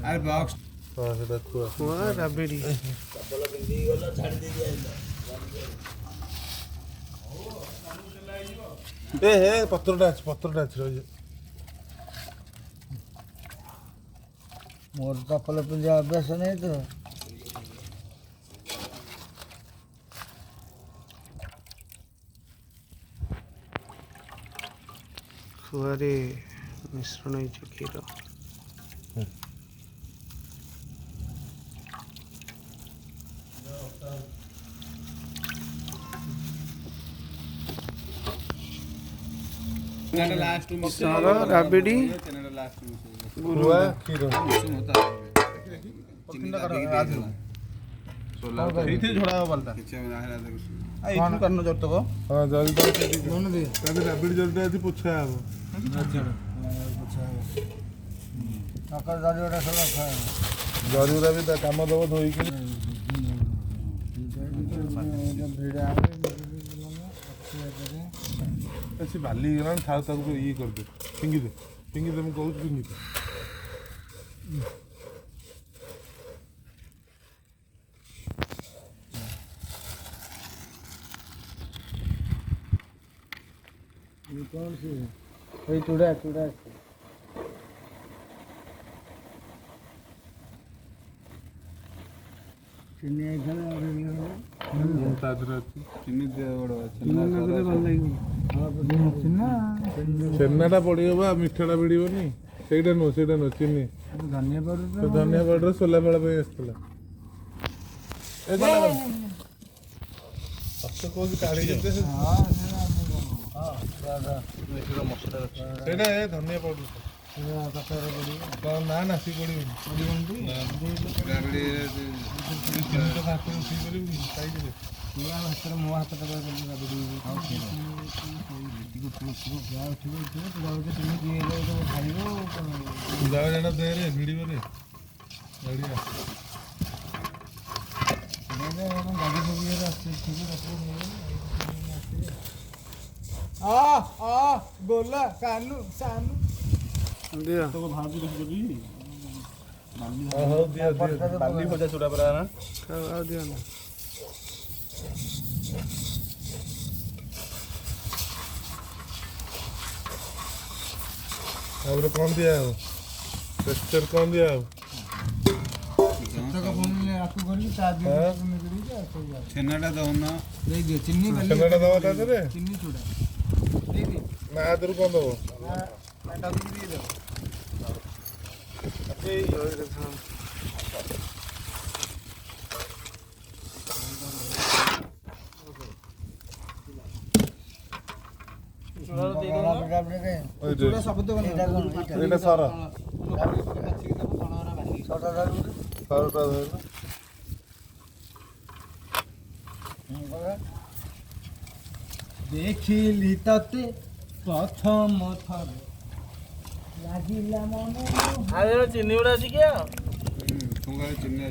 अरे बॉक्स राबिडी ए पत्रटा ଅଛି ରହିଛି। मोर चप्पल पिंधा अभ्यास नहीं तो खुआरे मिश्रण ହେଇଛି କ୍ଷୀର। लास्ट में सारा राबिडी लास्ट में गुरुआ କ୍ଷୀର ସେଇଥିରେ ଝଡ଼ା ହବ ବାଲଟା ଏଇଠୁ କାରଣ ଜରିତକ ହଁ ଜରି ତ ତାହେଲେ ରାବିଡି ଜରିଟା ଆଜି ପୋଛା ହବ। ଜରି ଗୁରା ବି ତା କାମ ଦବ ଧୋଇକି। ସେ ବାଲି ହେଇଗଲାଣି ଥାଉ ତାକୁ ଇଏ କରିଦେ ଫିଙ୍ଗିଦେ ମୁଁ କହୁଛି ଫିଙ୍ଗିଦେ। कौन सी वही चूड़ा चिन्नी ତା ଦେହରେ ଅଛି ଚିନି ଗୋଡ଼ ଛେନାଟା ପଡ଼ିବ ବା ମିଠାଟା ଭିଡ଼ିବନି। ସେଇଟା ନୁହଁ ଚିନି धनिया पाउडर ଧନିଆ ପାଉଡର ସୋଲା ଫଳ ପାଇଁ ଆସିଥିଲା। କହୁଛି କାଢି ଯେତେ ସେଇଟା ଏ ଧନିଆ ପାଉଡର ନା ସେ ପଡ଼ିବନି। ମୋ ହାତଟା ଜାଗା ଦେହରେ ଭିଡ଼ିବରେ बोला कानू सानू दिया ହଉ ଦିଅ ବାଲି ଭଜା ଚୁଡ଼ା ପରା ନା ଆଉ ଦିଅ ନା ତାପରେ କ'ଣ ଦିଆହବ ଟେକ୍ସଚର କ'ଣ ଦିଆହବ ଛେନାଟା ଦଉନ ଛେନାଟା ଦବା ତା ଦେହରେ चिन्नी चूड़ा ନା ଆଦେହରୁ କ'ଣ ଦବ ଏଇଟା ସର ସରଟା ଧରିଲ देखिली तते प्रथम थर लागिला मन ଆରେ ଚିନି ଗୁଡ଼ା ଅଛି କି ଠୁଙ୍ଗାରେ ଚିନି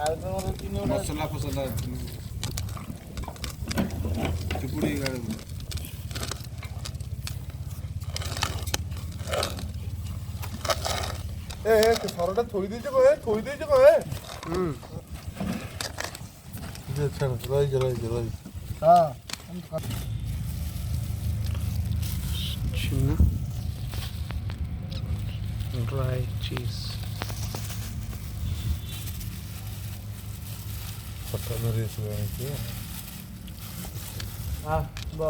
ଆଉ ତମର ଚିନି ଗୁଡ଼ା ମସଲା ଫସଲା ଚିପୁଡ଼ି ଗାଡ଼ି ଏ ସରଟା ଥୋଇ ଦେଇଛ କହ ରହିଛ हां చిన్న డ్రై చీజ్ ଫଟୋ ଧରି ଆସିବ ଆଣିକି हां बा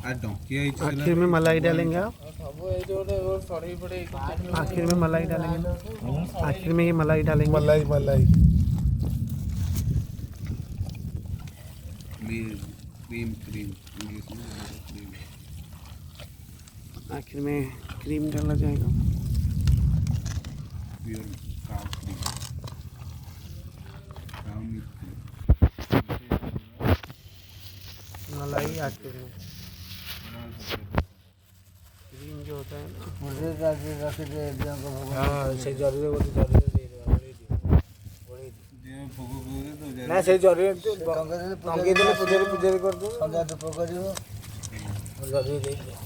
आखिर में मलाई डालेंगे आप आखिर में मलाई डालेंगे ना आखिर में ये मलाई डालेंगे मलाई क्रीम इंग्लिश में क्रीम आखिर में क्रीम डाला जाएगा pure cow cream cow milk मलाई आखिर में रिंग जो होता है ना मुझे जाके रख दे दिया को भगवान हाँ से जरूरी बोलते जरूरी दे दो बड़ी दियो बड़ी जे भोग भोग तो ना से जरूरी ଟଙ୍କା ଦେଲେ ଟଙ୍କେ ଦେଲେ ପୂଜାରୀ ପୂଜାରୀ କରିଦେବୁ ସନ୍ଧ୍ୟା ଧୂପ କରିବ ଜରୁରୀ ଦେଇଦିଅ